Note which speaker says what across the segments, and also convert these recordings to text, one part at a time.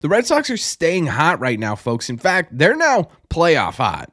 Speaker 1: The Red Sox are staying hot right now, folks. In fact, they're now playoff hot.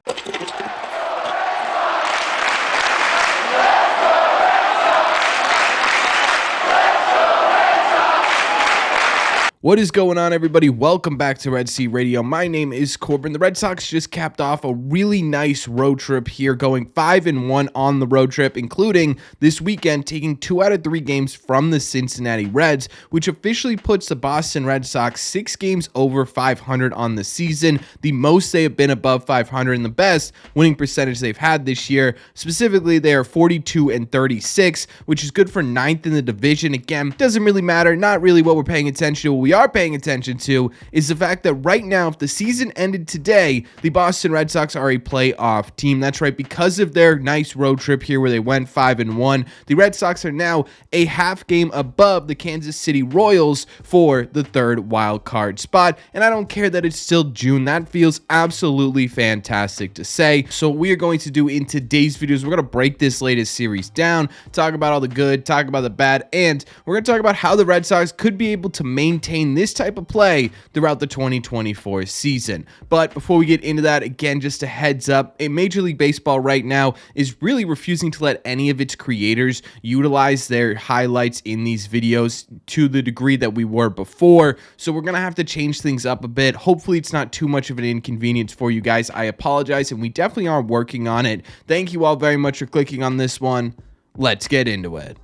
Speaker 1: What is going on, everybody? Welcome back to Red Sea Radio. My name is Corbin. The Red Sox just capped off a really nice road trip here, going 5-1 on the road trip, including this weekend taking 2 out of 3 games from the Cincinnati Reds, which officially puts the Boston Red Sox 6 games over 500 on the season, the most they have been above 500 and the best winning percentage they've had this year. Specifically, they are 42-36, which is good for 9th in the division. Again, doesn't really matter, not really what we're paying attention to. What we are paying attention to is the fact that right now, if the season ended today, the Boston Red Sox are a playoff team. That's right, because of their nice road trip here where they went 5-1, the Red Sox are now a half game above the Kansas City Royals for the 3rd wild card spot. And I don't care that it's still June. That feels absolutely fantastic to say. So what we are going to do in today's video is we're going to break this latest series down, talk about all the good, talk about the bad, and we're going to talk about how the Red Sox could be able to maintain this type of play throughout the 2024 season. But before we get into that, again, just a heads up, Major League Baseball right now is really refusing to let any of its creators utilize their highlights in these videos to the degree that we were before. So we're going to have to change things up a bit. Hopefully it's not too much of an inconvenience for you guys. I apologize, and we definitely are working on it. Thank you all very much for clicking on this one. Let's get into it.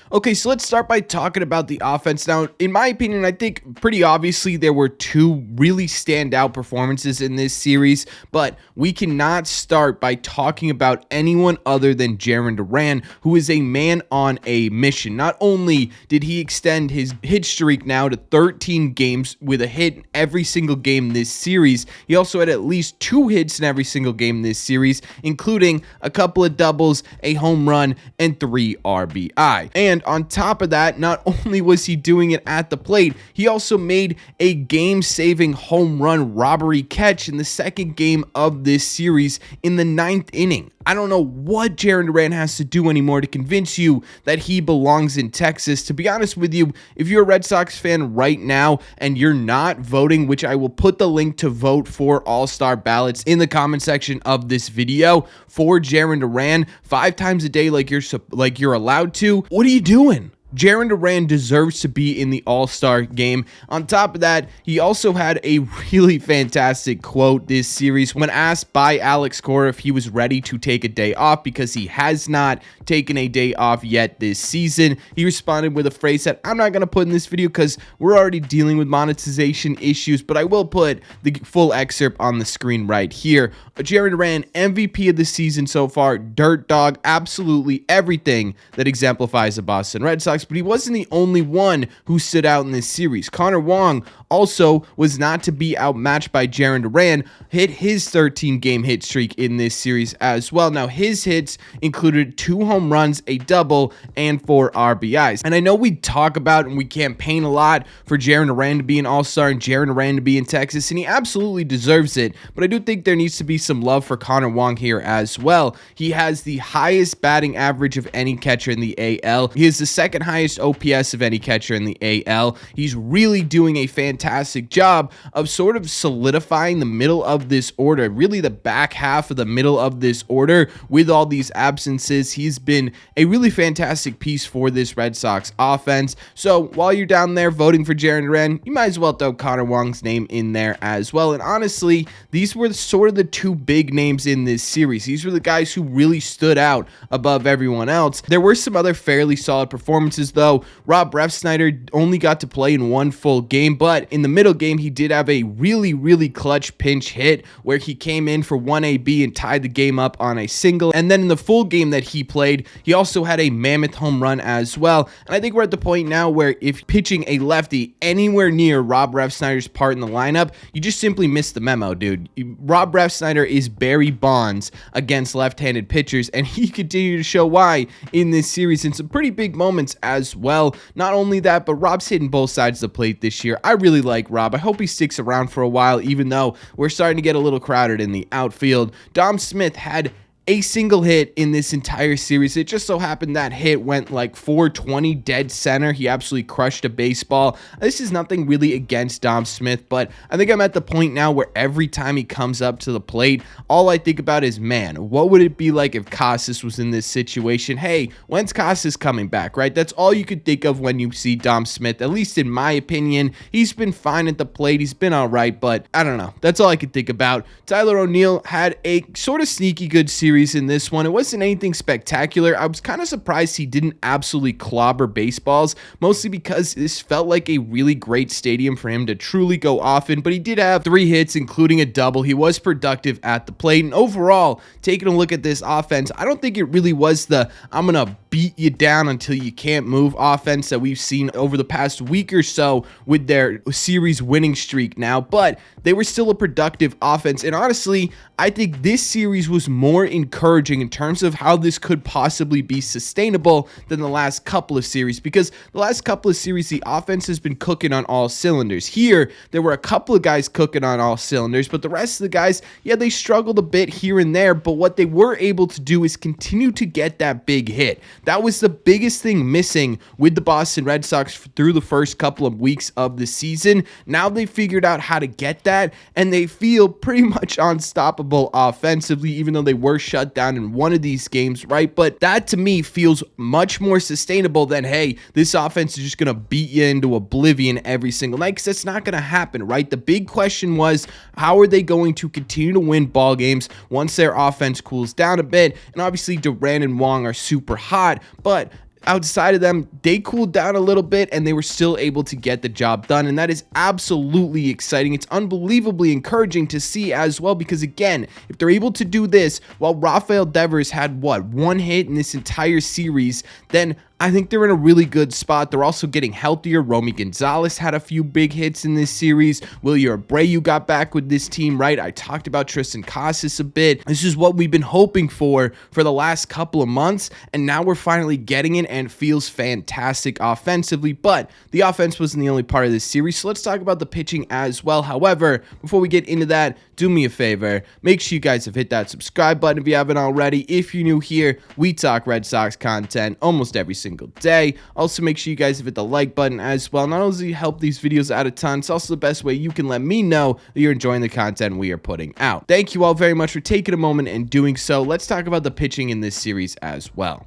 Speaker 1: Okay, so let's start by talking about the offense. Now, in my opinion, I think pretty obviously there were 2 really standout performances in this series, but we cannot start by talking about anyone other than Jarren Duran, who is a man on a mission. Not only did he extend his hit streak now to 13 games with a hit in every single game this series, he also had at least 2 hits in every single game this series, including a couple of doubles, a home run, and 3 RBI. And on top of that, not only was he doing it at the plate, he also made a game-saving home run robbery catch in the 2nd game of this series in the 9th inning. I don't know what Jarren Duran has to do anymore to convince you that he belongs in Texas. To be honest with you, if you're a Red Sox fan right now and you're not voting, which I will put the link to vote for All-Star ballots in the comment section of this video for Jarren Duran 5 times a day like you're allowed to, what are you doing? Jarren Duran deserves to be in the All-Star game. On top of that, he also had a really fantastic quote this series when asked by Alex Cora if he was ready to take a day off, because he has not taken a day off yet this season. He responded with a phrase that I'm not going to put in this video because we're already dealing with monetization issues, but I will put the full excerpt on the screen right here. Jarren Duran, MVP of the season so far, dirt dog, absolutely everything that exemplifies the Boston Red Sox. But he wasn't the only one who stood out in this series. Connor Wong also was not to be outmatched by Jarren Duran, hit his 13-game hit streak in this series as well. Now, his hits included 2 home runs, a double, and 4 RBIs. And I know we talk about and we campaign a lot for Jarren Duran to be an all-star and Jarren Duran to be in Texas, and he absolutely deserves it. But I do think there needs to be some love for Connor Wong here as well. He has the highest batting average of any catcher in the AL. He is the 2nd highest OPS of any catcher in the AL. He's really doing a fantastic job of sort of solidifying the middle of this order, really the back half of the middle of this order with all these absences. He's been a really fantastic piece for this Red Sox offense. So while you're down there voting for Jarren Duran, you might as well throw Connor Wong's name in there as well. And honestly, these were sort of the 2 big names in this series. These were the guys who really stood out above everyone else. There were some other fairly solid performances though. Rob Refsnyder only got to play in 1 full game, but in the middle game, he did have a really clutch pinch hit where he came in for 1 AB and tied the game up on a single. And then in the full game that he played, he also had a mammoth home run as well. And I think we're at the point now where if pitching a lefty anywhere near Rob Refsnyder's part in the lineup, you just simply missed the memo, dude. Rob Refsnyder is Barry Bonds against left-handed pitchers, and he continued to show why in this series in some pretty big moments as well. Not only that, but Rob's hitting both sides of the plate this year. I really like Rob. I hope he sticks around for a while, even though we're starting to get a little crowded in the outfield. Dom Smith had a single hit in this entire series. It just so happened that hit went like 420 dead center. He absolutely crushed a baseball. This is nothing really against Dom Smith, but I think I'm at the point now where every time he comes up to the plate, all I think about is, man, what would it be like if Casas was in this situation? Hey, when's Casas coming back, right? That's all you could think of when you see Dom Smith, at least in my opinion. He's been fine at the plate. He's been all right, but I don't know. That's all I could think about. Tyler O'Neill had a sort of sneaky good series in this one. It wasn't anything spectacular. I was kind of surprised he didn't absolutely clobber baseballs, mostly because this felt like a really great stadium for him to truly go off in, but he did have 3 hits, including a double. He was productive at the plate, and overall, taking a look at this offense, I don't think it really was the I'm gonna beat you down until you can't move offense that we've seen over the past week or so with their series winning streak now, but they were still a productive offense. And honestly, I think this series was more encouraging in terms of how this could possibly be sustainable than the last couple of series, because the last couple of series, the offense has been cooking on all cylinders. Here, there were a couple of guys cooking on all cylinders, but the rest of the guys, yeah, they struggled a bit here and there, but what they were able to do is continue to get that big hit. That was the biggest thing missing with the Boston Red Sox through the first couple of weeks of the season. Now they figured out how to get that, and they feel pretty much unstoppable offensively, even though they were shut down in one of these games, right? But that to me feels much more sustainable than, hey, this offense is just going to beat you into oblivion every single night, because that's not going to happen, right? The big question was, how are they going to continue to win ball games once their offense cools down a bit? And obviously Duran and Wong are super hot, but outside of them, they cooled down a little bit and they were still able to get the job done, and that is absolutely exciting. It's unbelievably encouraging to see as well, because again, if they're able to do this while Rafael Devers had 1 hit in this entire series, then I think they're in a really good spot. They're also getting healthier. Romy Gonzalez had a few big hits in this series. Wilyer Abreu got back with this team, right? I talked about Tristan Casas a bit. This is what we've been hoping for the last couple of months, and now we're finally getting it, and it feels fantastic offensively. But the offense wasn't the only part of this series, so let's talk about the pitching as well. However, before we get into that, do me a favor. Make sure you guys have hit that subscribe button if you haven't already. If you're new here, we talk Red Sox content almost every single day. Also, make sure you guys have hit the like button as well. Not only does it help these videos out a ton, it's also the best way you can let me know that you're enjoying the content we are putting out. Thank you all very much for taking a moment and doing so. Let's talk about the pitching in this series as well.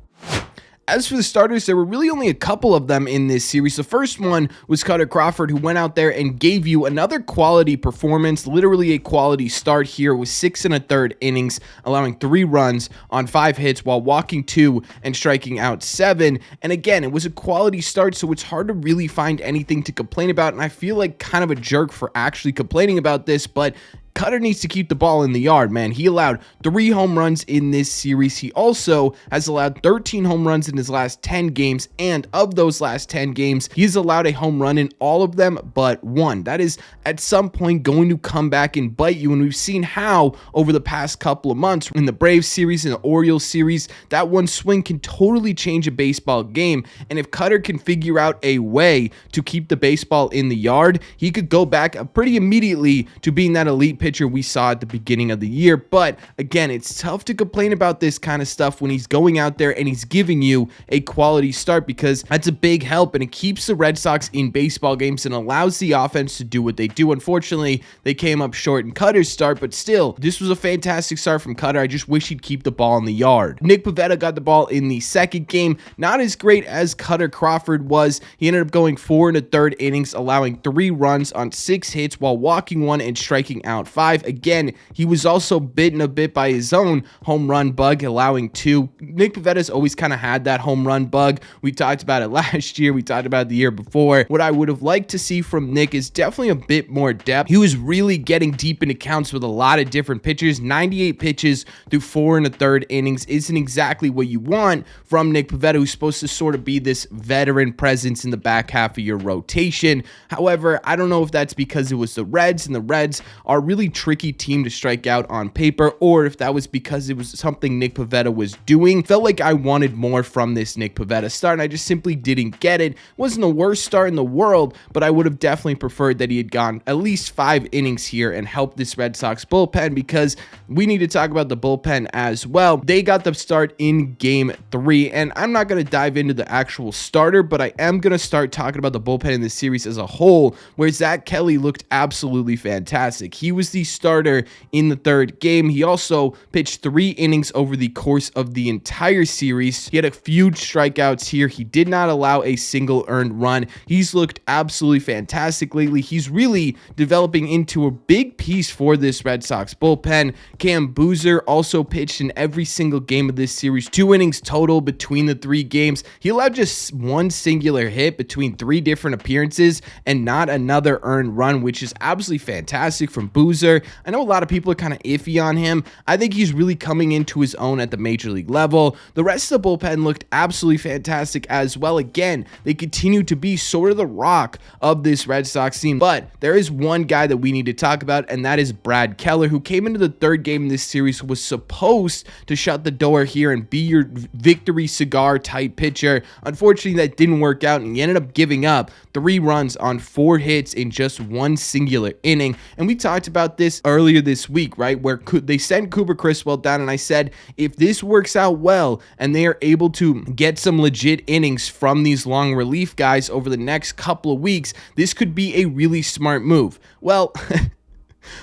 Speaker 1: As for the starters, there were really only a couple of them in this series. The first one was Cutter Crawford, who went out there and gave you another quality performance, literally a quality start here with 6 1/3 innings, allowing 3 runs on 5 hits while walking 2 and striking out 7. And again, it was a quality start, so it's hard to really find anything to complain about. And I feel like kind of a jerk for actually complaining about this, but Cutter needs to keep the ball in the yard, man. He allowed 3 home runs in this series. He also has allowed 13 home runs in his last 10 games, and of those last 10 games, he's allowed a home run in all of them but 1. That is at some point going to come back and bite you, and we've seen how over the past couple of months in the Braves series and the Orioles series, that one swing can totally change a baseball game. And if Cutter can figure out a way to keep the baseball in the yard, he could go back pretty immediately to being that elite pitcher we saw at the beginning of the year. But again, it's tough to complain about this kind of stuff when he's going out there and he's giving you a quality start, because that's a big help, and it keeps the Red Sox in baseball games and allows the offense to do what they do. Unfortunately, they came up short in Cutter's start, but still, this was a fantastic start from Cutter. I just wish he'd keep the ball in the yard. Nick Pivetta got the ball in the second game. Not as great as Cutter Crawford was. He ended up going 4 1/3 innings, allowing 3 runs on 6 hits while walking 1 and striking out 5. Again, he was also bitten a bit by his own home run bug, allowing 2. Nick Pivetta's always kind of had that home run bug. We talked about it last year. We talked about it the year before. What I would have liked to see from Nick is definitely a bit more depth. He was really getting deep into counts with a lot of different pitchers. 98 pitches through 4 1/3 innings isn't exactly what you want from Nick Pivetta, who's supposed to sort of be this veteran presence in the back half of your rotation. However, I don't know if that's because it was the Reds, and the Reds are really tricky team to strike out on paper, or if that was because it was something Nick Pivetta was doing. Felt like I wanted more from this Nick Pivetta start, and I just simply didn't get it. Wasn't the worst start in the world, but I would have definitely preferred that he had gone at least 5 innings here and helped this Red Sox bullpen, because we need to talk about the bullpen as well. They got the start in game 3, and I'm not going to dive into the actual starter, but I am going to start talking about the bullpen in this series as a whole, where Zach Kelly looked absolutely fantastic. He was the starter in the 3rd game. He also pitched 3 innings over the course of the entire series. He had a few strikeouts here. He did not allow a single earned run. He's looked absolutely fantastic lately. He's really developing into a big piece for this Red Sox bullpen. Cam Boozer also pitched in every single game of this series, 2 innings total between the 3 games. He allowed just 1 singular hit between 3 different appearances and not another earned run, which is absolutely fantastic from Boozer. I know a lot of people are kind of iffy on him. I think he's really coming into his own at the major league level. The rest of the bullpen looked absolutely fantastic as well. Again, they continue to be sort of the rock of this Red Sox team, but there is one guy that we need to talk about, and that is Brad Keller, who came into the 3rd game in this series, was supposed to shut the door here and be your victory cigar type pitcher. Unfortunately, that didn't work out, and he ended up giving up 3 runs on 4 hits in just 1 singular inning. And we talked about this earlier this week, right, where they sent Cooper Criswell down, and I said, if this works out well and they are able to get some legit innings from these long relief guys over the next couple of weeks, this could be a really smart move. Well,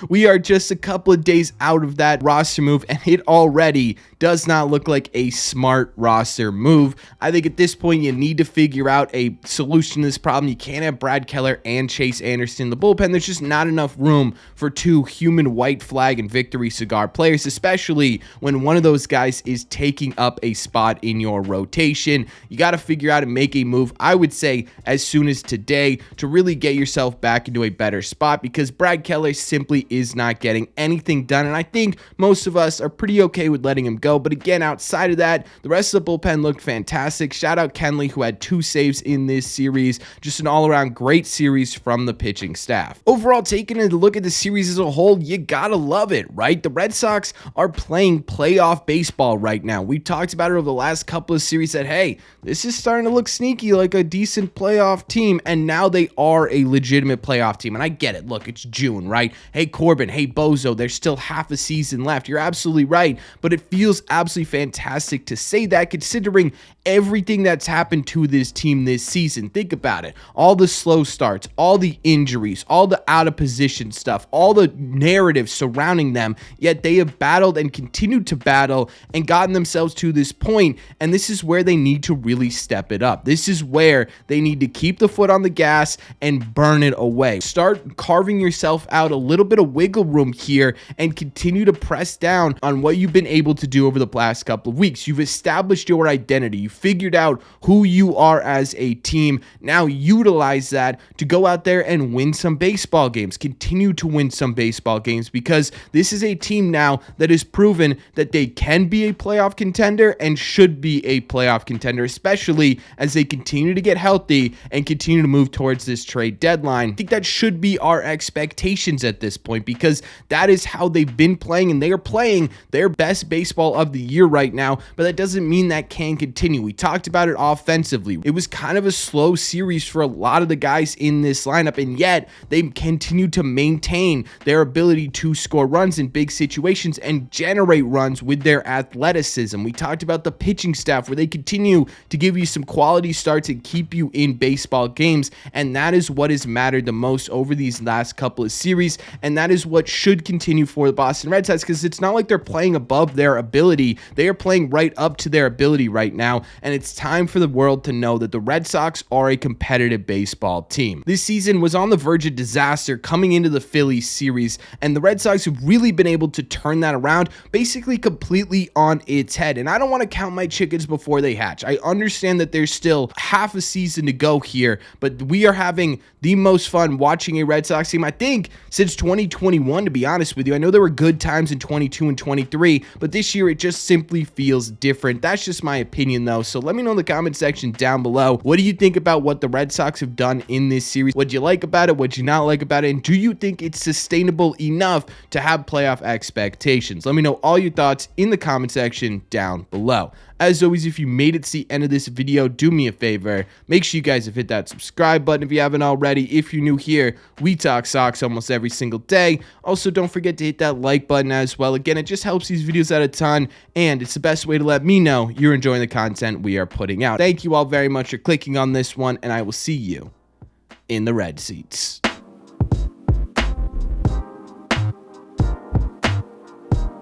Speaker 1: we are just a couple of days out of that roster move, and it already does not look like a smart roster move. I think at this point, you need to figure out a solution to this problem. You can't have Brad Keller and Chase Anderson in the bullpen. There's just not enough room for 2 human white flag and victory cigar players, especially when one of those guys is taking up a spot in your rotation. You got to figure out and make a move, I would say, as soon as today, to really get yourself back into a better spot, because Brad Keller simply is not getting anything done, and I think most of us are pretty okay with letting him go. But again, outside of that, the rest of the bullpen looked fantastic. Shout out Kenley, who had 2 saves in this series. Just an all-around great series from the pitching staff. Overall, taking a look at the series as a whole, you gotta love it, right? The Red Sox are playing playoff baseball right now. We talked about it over the last couple of series that, hey, this is starting to look sneaky like a decent playoff team, and now they are a legitimate playoff team. And I get it. Look, it's June, right? Hey, Corbin, hey, Bozo, there's still half a season left. You're absolutely right, but it feels absolutely fantastic to say that, considering everything that's happened to this team this season. Think about it. All the slow starts, all the injuries, all the out of position stuff, all the narratives surrounding them, yet they have battled and continued to battle and gotten themselves to this point, and this is where they need to really step it up. This is where they need to keep the foot on the gas and burn it away. Start carving yourself out a little bit of wiggle room here and continue to press down on what you've been able to do over the last couple of weeks. You've established your identity. You figured out who you are as a team. Now utilize that to go out there and win some baseball games. Continue to win some baseball games, because this is a team now that has proven that they can be a playoff contender and should be a playoff contender, especially as they continue to get healthy and continue to move towards this trade deadline. I think that should be our expectations at this point, because that is how they've been playing, and they are playing their best baseball of the year right now, but that doesn't mean that can continue. We talked about it offensively. It was kind of a slow series for a lot of the guys in this lineup, and yet they continue to maintain their ability to score runs in big situations and generate runs with their athleticism. We talked about the pitching staff, where they continue to give you some quality starts and keep you in baseball games, and that is what has mattered the most over these last couple of series, and that is what should continue for the Boston Red Sox, because it's not like they're playing above their ability. They are playing right up to their ability right now, and it's time for the world to know that the Red Sox are a competitive baseball team. This season was on the verge of disaster coming into the Phillies series, and the Red Sox have really been able to turn that around basically completely on its head. And I don't want to count my chickens before they hatch. I understand that there's still half a season to go here, but we are having the most fun watching a Red Sox team, I think, since 2021, to be honest with you. I know there were good times in 22 and 23, but this year it just simply feels different. That's just my opinion, though. So let me know in the comment section down below. What do you think about what the Red Sox have done in this series? What'd you like about it? What'd you not like about it? And do you think it's sustainable enough to have playoff expectations? Let me know all your thoughts in the comment section down below. As always, if you made it to the end of this video, do me a favor. Make sure you guys have hit that subscribe button if you haven't already. If you're new here, we talk Sox almost every single day. Also, don't forget to hit that like button as well. Again, it just helps these videos out a ton, and it's the best way to let me know you're enjoying the content we are putting out. Thank you all very much for clicking on this one, and I will see you in the red seats.